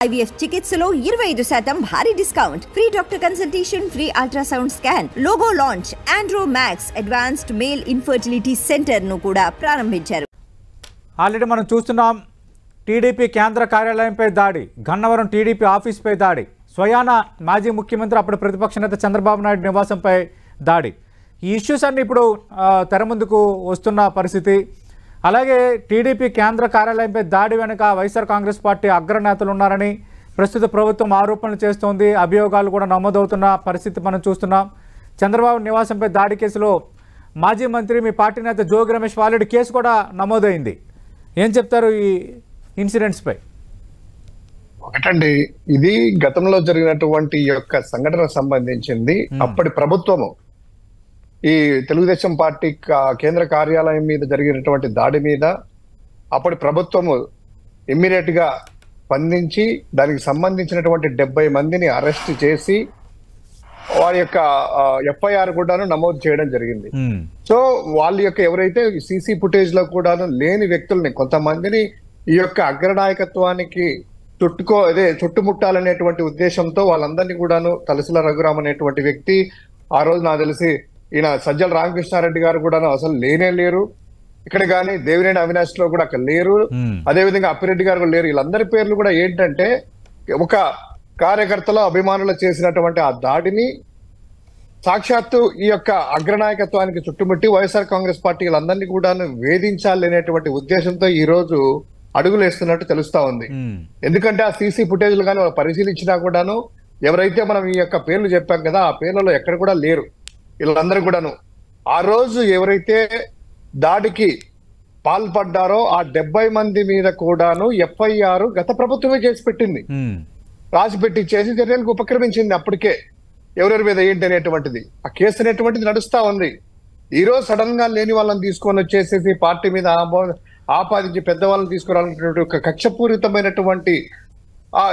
IVF చికిత్సలో 25% భారీ discount, free doctor consultation, free ultrasound scan, logo launch, Andro max advanced male infertility centre ను కూడా ప్రారంభించారు. Already మనం చూస్తున్నాం టీడీపీ కేంద్ర కార్యాలయంపై దాడి, గన్నవరం టీడీపీ ఆఫీస్పై దాడి, స్వయాన మాజీ ముఖ్యమంత్రి అప్పుడు ప్రతిపక్ష నేత చంద్రబాబు నాయుడు నివాసంపై దాడి. ఈ ఇష్యూస్ అన్ని ఇప్పుడు తెర ముందుకు వస్తున్న పరిస్థితి. అలాగే టీడీపీ కేంద్ర కార్యాలయంపై దాడి వెనుక వైఎస్ఆర్ కాంగ్రెస్ పార్టీ అగ్రనేతలు ఉన్నారని ప్రస్తుత ప్రభుత్వం ఆరోపణలు చేస్తోంది. అభియోగాలు కూడా నమోదవుతున్న పరిస్థితి మనం చూస్తున్నాం. చంద్రబాబు నివాసంపై దాడి కేసులో మాజీ మంత్రి మీ పార్టీ నేత జోగి రమేష్ ఆల్రెడీ కేసు కూడా నమోదైంది. ఏం చెప్తారు ఈ ఇన్సిడెంట్స్పై? ఒకటండి, ఇది గతంలో జరిగినటువంటి యొక్క సంఘటనకు సంబంధించింది. అప్పటి ప్రభుత్వము ఈ తెలుగుదేశం పార్టీ కేంద్ర కార్యాలయం మీద జరిగినటువంటి దాడి మీద అప్పటి ప్రభుత్వము ఇమ్మీడియట్ గా స్పందించి దానికి సంబంధించినటువంటి 70 మందిని అరెస్ట్ చేసి వారి యొక్క ఎఫ్ఐఆర్ కూడాను నమోదు చేయడం జరిగింది. సో వాళ్ళ యొక్క ఎవరైతే సీసీ ఫుటేజ్ లో కూడాను లేని వ్యక్తుల్ని, కొంతమందిని ఈ యొక్క అగ్రనాయకత్వానికి చుట్టుముట్టాలనేటువంటి ఉద్దేశంతో వాళ్ళందరినీ కూడాను తలసిల రఘురామ్ అనేటువంటి వ్యక్తి, ఆ రోజు నాకు తెలిసి ఈయన సజ్జల రామకృష్ణారెడ్డి గారు కూడా అసలు లేరు ఇక్కడ, కానీ దేవినేని అవినాష్ లో కూడా అక్కడ లేరు, అదేవిధంగా అప్పిరెడ్డి గారు కూడా లేరు. వీళ్ళందరి పేర్లు కూడా ఏంటంటే ఒక కార్యకర్తలు అభిమానులు చేసినటువంటి ఆ దాడిని సాక్షాత్తు ఈ యొక్క అగ్రనాయకత్వానికి చుట్టుముట్టి వైఎస్ఆర్ కాంగ్రెస్ పార్టీ వీళ్ళందరినీ కూడా వేధించాలి అనేటువంటి ఉద్దేశంతో ఈ రోజు అడుగులు వేస్తున్నట్టు తెలుస్తా ఉంది. ఎందుకంటే ఆ సీసీ ఫుటేజ్లు కానీ వాళ్ళు పరిశీలించినా కూడాను ఎవరైతే మనం ఈ యొక్క పేర్లు చెప్పాం కదా, ఆ పేర్లలో ఎక్కడ కూడా లేరు వీళ్ళందరూ కూడాను. ఆ రోజు ఎవరైతే దాడికి పాల్పడ్డారో ఆ 70 మంది మీద కూడాను ఎఫ్ఐఆర్ గత ప్రభుత్వమే చేసి పెట్టింది, రాసి పెట్టి చేసి చర్యలకు ఉపక్రమించింది. అప్పటికే ఎవరెవరి మీద ఏంటి అనేటువంటిది ఆ కేసు అనేటువంటిది నడుస్తా ఉంది. ఈ రోజు సడన్ గా లేని వాళ్ళని తీసుకొని వచ్చేసేసి పార్టీ మీద ఆపాదించి పెద్దవాళ్ళని తీసుకురావాలనేటువంటి ఒక కక్షపూరితమైనటువంటి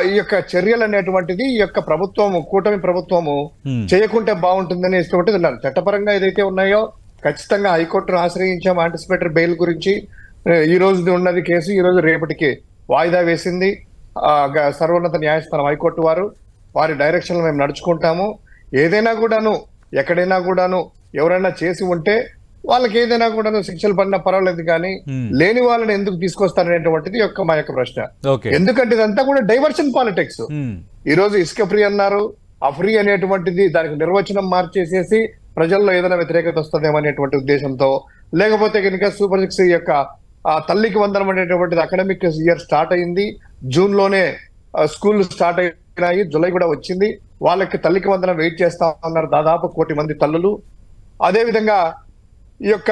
ఈ యొక్క చర్యలు అనేటువంటిది ఈ యొక్క ప్రభుత్వము, కూటమి ప్రభుత్వము చేయకుంటే బాగుంటుందని ఇష్టపడుతుంది. చట్టపరంగా ఏదైతే ఉన్నాయో ఖచ్చితంగా హైకోర్టును ఆశ్రయించాం యాంటిసిపేటరీ బెయిల్ గురించి. ఈ రోజు ఉన్నది కేసు ఈ రోజు రేపటికి వాయిదా వేసింది సర్వోన్నత న్యాయస్థానం హైకోర్టు వారు. వారి డైరెక్షన్ మేము నడుచుకుంటాము. ఏదైనా కూడాను ఎక్కడైనా కూడాను ఎవరైనా చేసి ఉంటే వాళ్ళకి ఏదైనా కూడా శిక్షలు పడినా పర్వాలేదు, కానీ లేని వాళ్ళని ఎందుకు తీసుకొస్తారనేటువంటిది మా యొక్క ప్రశ్న. ఎందుకంటే ఇదంతా కూడా డైవర్షన్ పాలిటిక్స్. ఈ రోజు ఇసుక ఫ్రీ అన్నారు, ఆ ఫ్రీ అనేటువంటిది దానికి నిర్వచనం మార్చేసేసి ప్రజల్లో ఏదైనా వ్యతిరేకత వస్తుందేమో అనేటువంటి ఉద్దేశంతో, లేకపోతే కనుక సూపర్ 6 యొక్క తల్లికి వందనం అనేటువంటిది అకాడమిక్ ఇయర్ స్టార్ట్ అయింది, జూన్ లోనే స్కూల్ స్టార్ట్ అయినాయి, జూలై కూడా వచ్చింది. వాళ్ళకి తల్లికి వందనం వెయిట్ చేస్తా ఉన్నారు దాదాపు 1 కోటి మంది తల్లులు. అదే విధంగా ఈ యొక్క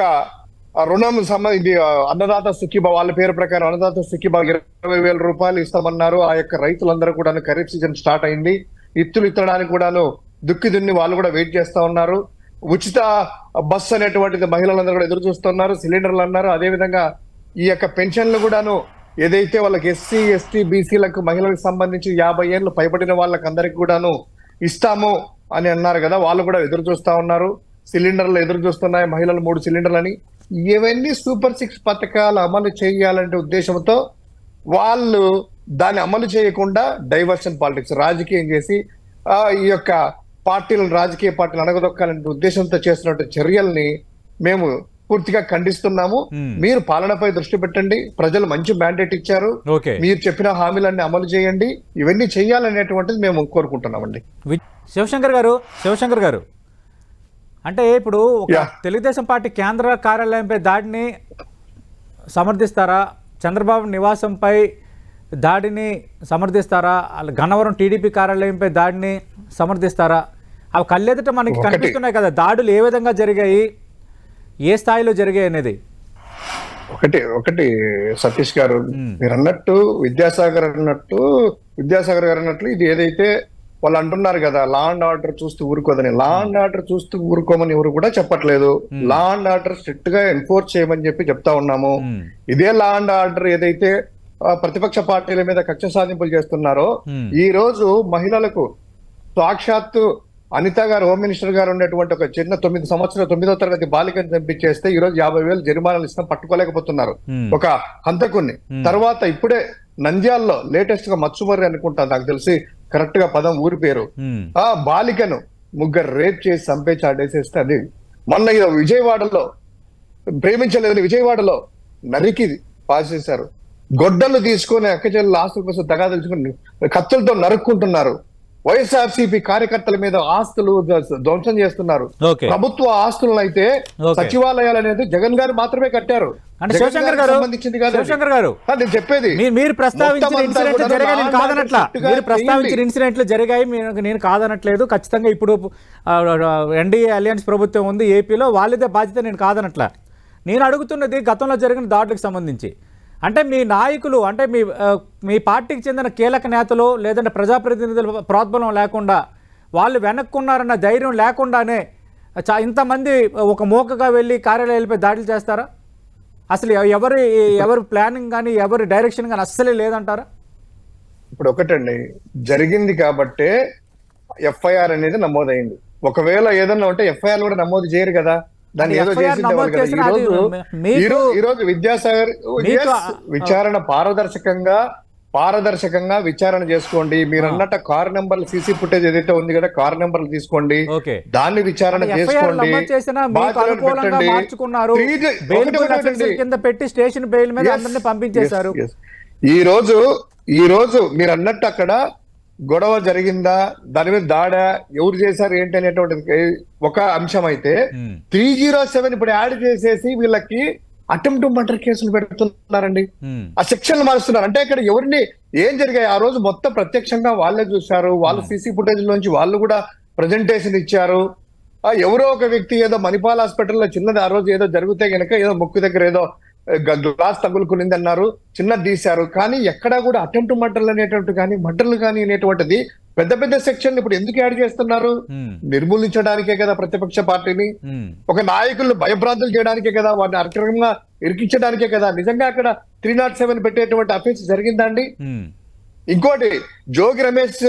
రుణం సంబంధించి అన్నదాత సుఖీబా వాళ్ళ పేరు ప్రకారం అన్నదాత సుఖీబా 20,000 రూపాయలు ఇస్తామన్నారు. ఆ యొక్క రైతులందరూ కూడా ఖరీఫ్ సీజన్ స్టార్ట్ అయింది, ఇత్తులు ఇత్తడానికి కూడాను దుక్కి దున్ని వాళ్ళు కూడా వెయిట్ చేస్తా ఉన్నారు. ఉచిత బస్సు అనేటువంటిది మహిళలందరూ కూడా ఎదురు చూస్తున్నారు, సిలిండర్లు అన్నారు. అదే విధంగా ఈ యొక్క పెన్షన్లు కూడాను ఏదైతే వాళ్ళకి ఎస్సీ ఎస్టీ బీసీలకు మహిళలకు సంబంధించి 50 ఏళ్ళు పైబడిన వాళ్ళకి అందరికి కూడాను ఇస్తాము అని అన్నారు కదా, వాళ్ళు కూడా ఎదురు చూస్తా ఉన్నారు. సిలిండర్లు ఎదురు చూస్తున్నాయి మహిళలు 3 సిలిండర్లు అని. ఇవన్నీ సూపర్ 6 పథకాలు అమలు చేయాలంటే ఉద్దేశంతో వాళ్ళు దాన్ని అమలు చేయకుండా డైవర్షన్ పాలిటిక్స్ రాజకీయం చేసి ఈ యొక్క రాజకీయ పార్టీలు అణగదొక్కాలనే ఉద్దేశంతో చేస్తున్న చర్యల్ని మేము పూర్తిగా ఖండిస్తున్నాము. మీరు పాలనపై దృష్టి పెట్టండి, ప్రజలు మంచి మ్యాండేట్ ఇచ్చారు, మీరు చెప్పిన హామీలన్నీ అమలు చేయండి, ఇవన్నీ చేయాలనేటువంటిది మేము కోరుకుంటున్నామండి. శివశంకర్ గారు అంటే ఇప్పుడు తెలుగుదేశం పార్టీ కేంద్ర కార్యాలయంపై దాడిని సమర్థిస్తారా, చంద్రబాబు నివాసంపై దాడిని సమర్థిస్తారా, గన్నవరం టీడీపీ కార్యాలయంపై దాడిని సమర్థిస్తారా? అవి కళ్ళెదుట మనకి కనిపిస్తున్నాయి కదా, దాడులు ఏ విధంగా జరిగాయి, ఏ స్థాయిలో జరిగాయి అనేది. ఒకటి సతీష్ గారు మీరు అన్నట్టు, విద్యాసాగర్ గారు అన్నట్లు ఇది ఏదైతే వాళ్ళు అంటున్నారు కదా లా అండ్ ఆర్డర్ చూస్తూ ఊరుకోదని, లా అండ్ ఆర్డర్ చూస్తూ ఊరుకోమని ఎవరు కూడా చెప్పట్లేదు. లా అండ్ ఆర్డర్ స్ట్రిక్ట్ గా ఎన్ఫోర్స్ చేయమని చెప్తా ఉన్నాము. ఇదే లా అండ్ ఆర్డర్ ఏదైతే ప్రతిపక్ష పార్టీల మీద కక్ష సాధింపులు చేస్తున్నారో, ఈ రోజు మహిళలకు సాక్షాత్తు అనిత గారు హోమ్ మినిస్టర్ గారు ఉన్నటువంటి ఒక చిన్న 9వ తరగతి బాలికను చంపించేస్తే ఈ రోజు 50,000 జరిమానాలు ఇస్తాం పట్టుకోలేకపోతున్నారు ఒక హంతకుణ్ణి. తర్వాత ఇప్పుడే నంద్యాలలో లేటెస్ట్ గా మచ్చుమర్రి అనుకుంటా, నాకు తెలిసి కరెక్ట్ గా పదం ఊరి పేరు. ఆ బాలికను ముగ్గురు రేప్ చేసి చంపే చాటేసేస్తే అది. మొన్న విజయవాడలో ప్రేమించలేదని విజయవాడలో నరికి పాస్ చేశారు. గొడ్డలు తీసుకొని అక్కచెల్లెల ఆస్తుల కోసం దగా తెలుసుకుని కత్తులతో నరుక్కుంటున్నారు. వైఎస్ఆర్సీపీ కార్యకర్తల మీద ఆస్తులు ధ్వంసం చేస్తున్నారు. ప్రభుత్వ ఆస్తులను అయితే సచివాలయాలు అనేది జగన్ గారు మాత్రమే కట్టారు. సంబంధించింది కాదు నేను చెప్పేది. మీరు ప్రస్తావించిన ఇన్సిడెంట్లు జరిగాయి, నేను కాదనట్లా. మీరు ప్రస్తావించిన ఇన్సిడెంట్లు జరిగాయి, నేను కాదనట్లేదు. ఖచ్చితంగా ఇప్పుడు ఎన్డీఏ అలయన్స్ ప్రభుత్వం ఉంది ఏపీలో, వాళ్ళదే బాధ్యత, నేను కాదనట్లా. నేను అడుగుతున్నది గతంలో జరిగిన దాడులకు సంబంధించి. అంటే మీ నాయకులు, అంటే మీ పార్టీకి చెందిన కీలక నేతలు లేదంటే ప్రజాప్రతినిధుల ప్రోద్బలం లేకుండా, వాళ్ళు వెనక్కున్నారన్న ధైర్యం లేకుండానే ఇంతమంది ఒక మోకగా వెళ్ళి కార్యాలయాలపై దాడులు చేస్తారా? అసలు ఎవరు ప్లానింగ్ కానీ ఎవరి డైరెక్షన్ కానీ అస్సలే లేదంటారా? ఇప్పుడు ఒకటండి, జరిగింది కాబట్టే ఎఫ్ఐఆర్ అనేది నమోదైంది. ఒకవేళ ఏదన్నా ఉంటే ఎఫ్ఐఆర్ కూడా నమోదు చేయరు కదా, దాన్ని ఏదో చేసి. ఈ రోజు విద్యాసాగర్ విచారణ పారదర్శకంగా విచారణ చేసుకోండి. మీరు అన్నట్టు కార్ నెంబర్లు సీసీ ఫుటేజ్ ఏదైతే ఉంది కదా, కార్ నెంబర్లు తీసుకోండి, దాన్ని విచారణ చేసుకోండి. ఈ రోజు మీరు అన్నట్టు అక్కడ గొడవ జరిగిందా, దాని మీద దాడా, ఎవరు చేశారు ఏంటి అనేటువంటి ఒక అంశం అయితే 307 ఇప్పుడు యాడ్ చేసేసి వీళ్ళకి అటెంప్ట్ టు మర్డర్ కేసులు పెడుతున్నారండి. ఆ సెక్షన్లు మారుస్తున్నారు. అంటే ఇక్కడ ఎవరిని ఏం జరిగాయి ఆ రోజు మొత్తం ప్రత్యక్షంగా వాళ్ళే చూశారు. వాళ్ళు సీసీ ఫుటేజ్ లోంచి వాళ్ళు కూడా ప్రజెంటేషన్ ఇచ్చారు. ఎవరో ఒక వ్యక్తి ఏదో మణిపాల్ హాస్పిటల్లో చిన్నది ఆ రోజు ఏదో జరిగితే గనక ఏదో ముక్కు దగ్గర ఏదో గ్లాస్ తగులుకునింది అన్నారు, చిన్నది తీశారు. కానీ ఎక్కడా కూడా అటెంప్ట్ మర్డర్లు అనేటువంటి కానీ మర్డర్లు కానీ అనేటువంటిది పెద్ద పెద్ద సెక్షన్ ఇప్పుడు ఎందుకు యాడ్ చేస్తున్నారు? నిర్మూలించడానికే కదా ప్రతిపక్ష పార్టీని, ఒక నాయకులను భయభ్రాంతులు చేయడానికే కదా, వారిని అక్రమంగా ఇరికించడానికే కదా. నిజంగా అక్కడ 307 పెట్టేటువంటి అఫెన్స్ జరిగిందండి. ఇంకోటి, జోగి రమేష్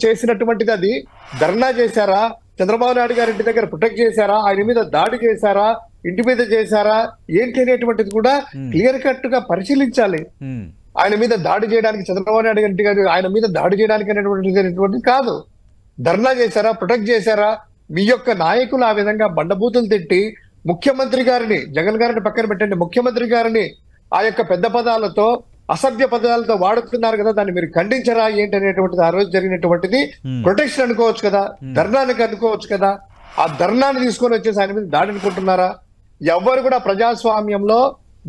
చేసినటువంటిది అది ధర్నా చేశారా, చంద్రబాబు నాయుడు గారి ఇంటి దగ్గర ప్రొటెక్ట్ చేశారా, ఆయన మీద దాడి చేశారా, ఇంటి మీద చేశారా ఏంటి అనేటువంటిది కూడా క్లియర్ కట్ గా పరిశీలించాలి. ఆయన మీద దాడి చేయడానికి చంద్రబాబు నాయుడు గారి ఇంటి గారు ఆయన మీద దాడి చేయడానికి అనేటువంటిది కాదు. ధర్నా చేశారా, ప్రొటెక్ట్ చేశారా? మీ యొక్క నాయకులు ఆ విధంగా బండబూతులు తిట్టి ముఖ్యమంత్రి గారిని, జగన్ గారిని పక్కన పెట్టండి, ముఖ్యమంత్రి గారిని ఆ యొక్క పెద్ద పదాలతో అసభ్య పదాలతో వాడుతున్నారు కదా, దాన్ని మీరు ఖండించరా ఏంటి అనేటువంటిది ఆ రోజు జరిగినటువంటిది ప్రొటెక్షన్ అనుకోవచ్చు కదా, ధర్నానికి అనుకోవచ్చు కదా. ఆ ధర్నాన్ని తీసుకొని వచ్చేసి ఆయన మీద దాడి అనుకుంటున్నారా? ఎవరు కూడా ప్రజాస్వామ్యంలో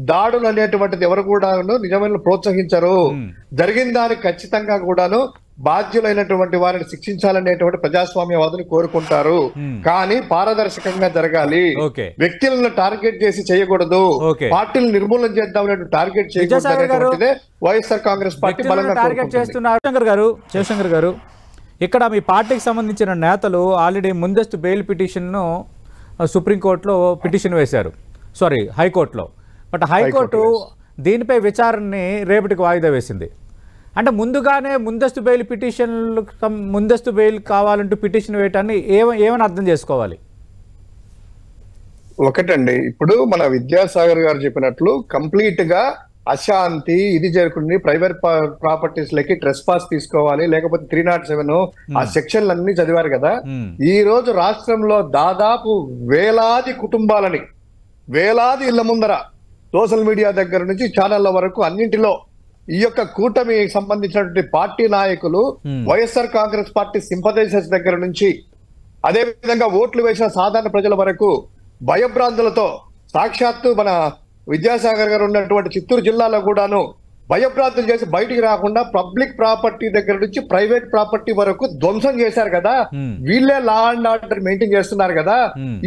దాడులు అనేటువంటిది ఎవరు కూడా నిజమైన ప్రోత్సహించరు. జరిగిన దానికి ఖచ్చితంగా కూడాను బాధ్యులైనటువంటి వారిని శిక్షించాలనేటువంటి ప్రజాస్వామ్యవాదులు కోరుకుంటారు. కానీ పారదర్శకంగా జరగాలి. వ్యక్తులను టార్గెట్ చేసి చేయకూడదు, పార్టీలు నిర్మూలన చేద్దాం టార్గెట్ చేయకూడదు. వైఎస్ఆర్ కాంగ్రెస్ పార్టీ బలంగా టార్గెట్ చేస్తున్నారు. శివశంకర్ గారు, ఇక్కడ మీ పార్టీకి సంబంధించిన నేతలు ఆల్రెడీ ముందస్తు బెయిల్ పిటిషన్ను సుప్రీంకోర్టులో పిటిషన్ వేశారు, హైకోర్టులో. బట్ హైకోర్టు దీనిపై విచారణని రేపటికి వాయిదా వేసింది. అంటే ముందుగానే ముందస్తు బెయిల్ కావాలంటూ పిటిషన్ వేయటాన్ని ఏమని అర్థం చేసుకోవాలి? ఒకటండి, ఇప్పుడు మన విద్యాసాగర్ గారు చెప్పినట్లు కంప్లీట్ గా అశాంతి ఇది జరుగుతుంది. ప్రైవేట్ ప్రాపర్టీస్ లకి ట్రెస్ పాస్ తీసుకోవాలి, లేకపోతే 307 ఆ సెక్షన్లన్నీ చదివారు కదా. ఈ రోజు రాష్ట్రంలో దాదాపు వేలాది కుటుంబాలని, వేలాది ఇళ్ల ముందర సోషల్ మీడియా దగ్గర నుంచి ఛానళ్ల వరకు అన్నింటిలో ఈ యొక్క కూటమి సంబంధించినటువంటి పార్టీ నాయకులు, వైఎస్ఆర్ కాంగ్రెస్ పార్టీ సింపథైజర్స్ దగ్గర నుంచి అదే విధంగా ఓట్లు వేసిన సాధారణ ప్రజల వరకు భయభ్రాంతులతో, సాక్షాత్తు మన విద్యాసాగర్ గారు ఉన్నటువంటి చిత్తూరు జిల్లాలో కూడాను భయభ్రాంతులు చేసి బయటికి రాకుండా పబ్లిక్ ప్రాపర్టీ దగ్గర నుంచి ప్రైవేట్ ప్రాపర్టీ వరకు ధ్వంసం చేశారు కదా. వీళ్ళే లా అండ్ ఆర్డర్ మెయింటైన్ చేస్తున్నారు కదా.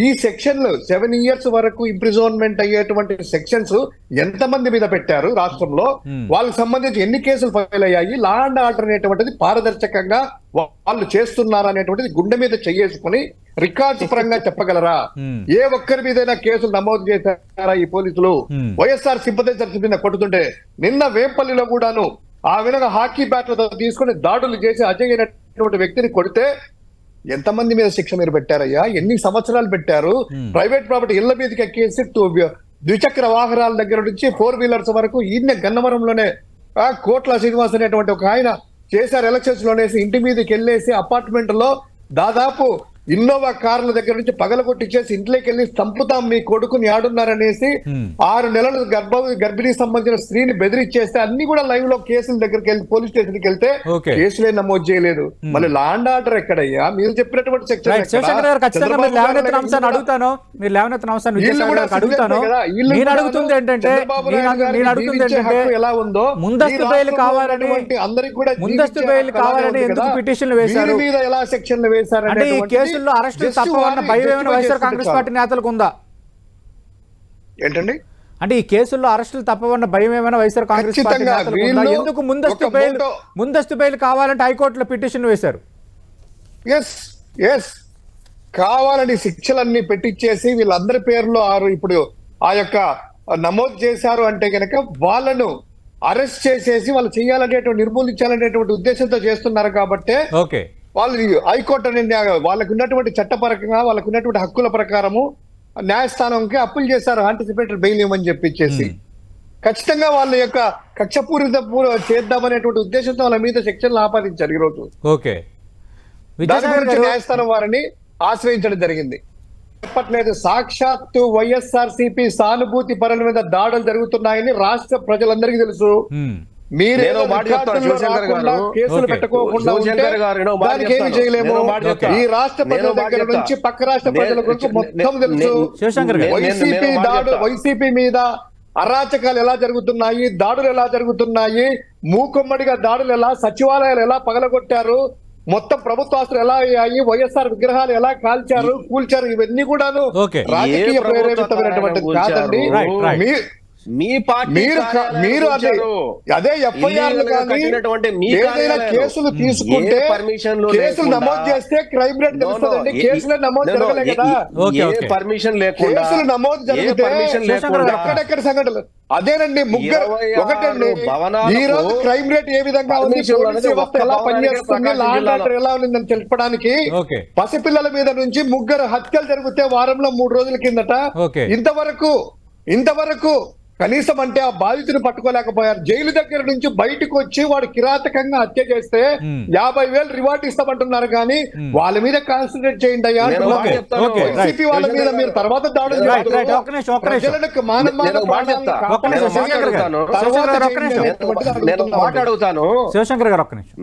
ఈ సెక్షన్లు 7 years వరకు ఇంప్రిజోన్మెంట్ అయ్యేటువంటి సెక్షన్స్ ఎంతమంది మీద పెట్టారు రాష్ట్రంలో? వాళ్ళకి సంబంధించి ఎన్ని కేసులు ఫైల్ అయ్యాయి? లా అండ్ ఆర్డర్ అనేటువంటిది పారదర్శకంగా వాళ్ళు చేస్తున్నారు అనేటువంటిది గుండె మీద చెయ్యేసుకుని రికార్డ్స్ పరంగా చెప్పగలరా? ఏ ఒక్కరి మీదైనా కేసులు నమోదు చేశారా ఈ పోలీసులు? వైఎస్ఆర్ సింపథైజర్స్ మీద కొట్టుతుంటే నిన్న వేంపల్లిలో కూడాను ఆ విధంగా హాకీ బ్యాట్లతో తీసుకుని దాడులు చేసి అజయ్ అయినటువంటి వ్యక్తిని కొడితే ఎంతమంది మీద శిక్ష మీరు పెట్టారయ్యా? ఎన్ని సంవత్సరాలు పెట్టారు? ప్రైవేట్ ప్రాపర్టీ ఇళ్ల మీదకి ఎక్కేసి ద్విచక్ర వాహనాల దగ్గర నుంచి 4 wheelers వరకు ఈయన గన్నవరంలోనే కోట్ల శ్రీనివాస్ అనేటువంటి ఒక ఆయన చేశారు ఎలక్షన్స్ లోనేసి ఇంటి మీదకి వెళ్ళేసి అపార్ట్మెంట్ లో దాదాపు ఇన్నోవా కార్ల దగ్గర నుంచి పగలగొట్టించేసి ఇంట్లోకి వెళ్ళి చంపుతాం మీ కొడుకుని ఆడున్నారనేసి 6 నెలలు గర్భిణీ సంబంధించిన స్త్రీని బెదిరించేస్తే అన్ని కూడా లైవ్ లో కేసుల దగ్గరికి వెళ్ళి పోలీస్ స్టేషన్ కి వెళ్తే కేసులే నమోదు చేయలేదు. మళ్ళీ లా అండ్ ఆర్డర్ ఎక్కడయ్యా? మీరు చెప్పినటువంటి ఎలా ఉందో ముందస్తు బెయిల్ కావాలని అందరికి కూడా ముందస్తు బెయిల్ కావాలని ఎందుకు పిటిషన్లు వేశారు, మీద ఎలా సెక్షన్లు వేశారంటే అరెస్టులు తప్పవన్న భయం ఏమైనా వైఎస్ఆర్ కాంగ్రెస్ పార్టీ నేతలకు ఉందా? ఏంటండి అంటే ఈ కేసుల్లో అరెస్టులు తప్పవన్న భయం ఏమైనా వైఎస్ఆర్ కాంగ్రెస్ పార్టీ నేతలకు ఉందా? ఎందుకు ముందస్తు బెయిల్ కావాలంటే హైకోర్టులో పిటిషన్ వేశారు? కావాలని శిక్షలన్నీ పెట్టించేసి వీళ్ళందరి పేర్లో ఇప్పుడు ఆ యొక్క నమోదు చేశారు అంటే కనుక వాళ్ళను అరెస్ట్ చేసేసి వాళ్ళు చేయాలనేటువంటి నిర్మూలించాలనేటువంటి ఉద్దేశంతో చేస్తున్నారు కాబట్టి ఓకే వాళ్ళు హైకోర్టు అనే వాళ్ళకు ఉన్నటువంటి చట్టపరంగా వాళ్ళకు ఉన్నటువంటి హక్కుల ప్రకారము న్యాయస్థానంకి అప్పులు చేశారు యాంటిసిపేటరీ బెయిల్ ఇవ్వమని చెప్పిచ్చేసి. ఖచ్చితంగా వాళ్ళ యొక్క కక్షపూరిత చేద్దామనేటువంటి ఉద్దేశంతో వాళ్ళ మీద శిక్షలు ఆపాదించారు ఈ రోజు. ఓకే, దాని గురించి న్యాయస్థానం వారిని ఆశ్రయించడం జరిగింది. చెప్పట్లేదు, సాక్షాత్తు వైఎస్ఆర్సీపీ సానుభూతి పరుల మీద దాడులు జరుగుతున్నాయని రాష్ట్ర ప్రజలందరికీ తెలుసు. మీరు కేసులు పెట్టుకోకుండా దానికి ఏమి చేయలేము. ఈ రాష్ట్ర ప్రజల దగ్గర నుంచి పక్క రాష్ట్ర ప్రజల గురించి మొత్తం తెలుసు. వైసీపీ మీద అరాచకాలు ఎలా జరుగుతున్నాయి, దాడులు ఎలా జరుగుతున్నాయి, మూకుమ్మడిగా దాడులు ఎలా, సచివాలయాలు ఎలా పగలగొట్టారు, మొత్తం ప్రభుత్వ ఆస్తులు ఎలా అయ్యాయి, వైఎస్ఆర్ విగ్రహాలు ఎలా కాల్చారు కూల్చారు, ఇవన్నీ కూడాను రాజకీయ ప్రేరేపితమైనటువంటిది కాదండి. మీరు అదే ఎఫ్ఐఆర్ ఏదైనా కేసులు తీసుకుంటే కేసులు నమోదు చేస్తే క్రైమ్ రేట్ తెలుస్తుందండి. కేసులు నమోదు జరగలే కదా, కేసులు నమోదు జరిగితే ఎక్కడెక్కడ సంఘటనలు అదేనండి. ముగ్గురు ఒకటండి, ఈ రోజు క్రైమ్ రేట్ ఏ విధంగా ఉంది, పోలీస్ వ్యవస్థ ఎలా పనిచేస్తుంది, లా అండ్ ఆర్డర్ ఎలా ఉందని తెలపడానికి పసిపిల్లల మీద నుంచి 3 హత్యలు జరిగితే వారంలో 3 రోజుల కిందట ఇంతవరకు కనీసం అంటే ఆ బాధితుని పట్టుకోలేకపోయారు. జైలు దగ్గర నుంచి బయటకు వచ్చి వాడు కిరాతకంగా హత్య చేస్తే 50,000 రివార్డ్ ఇస్తామంటున్నారు, కానీ వాళ్ళ మీద కాన్సన్ట్రేట్ చేయండి అయ్యా. వైసీపీ వాళ్ళ మీద మీరు తర్వాత దాడులు మాట్లాడుతాను. శివశంకర్ గారు ఒక్క నిమిషం.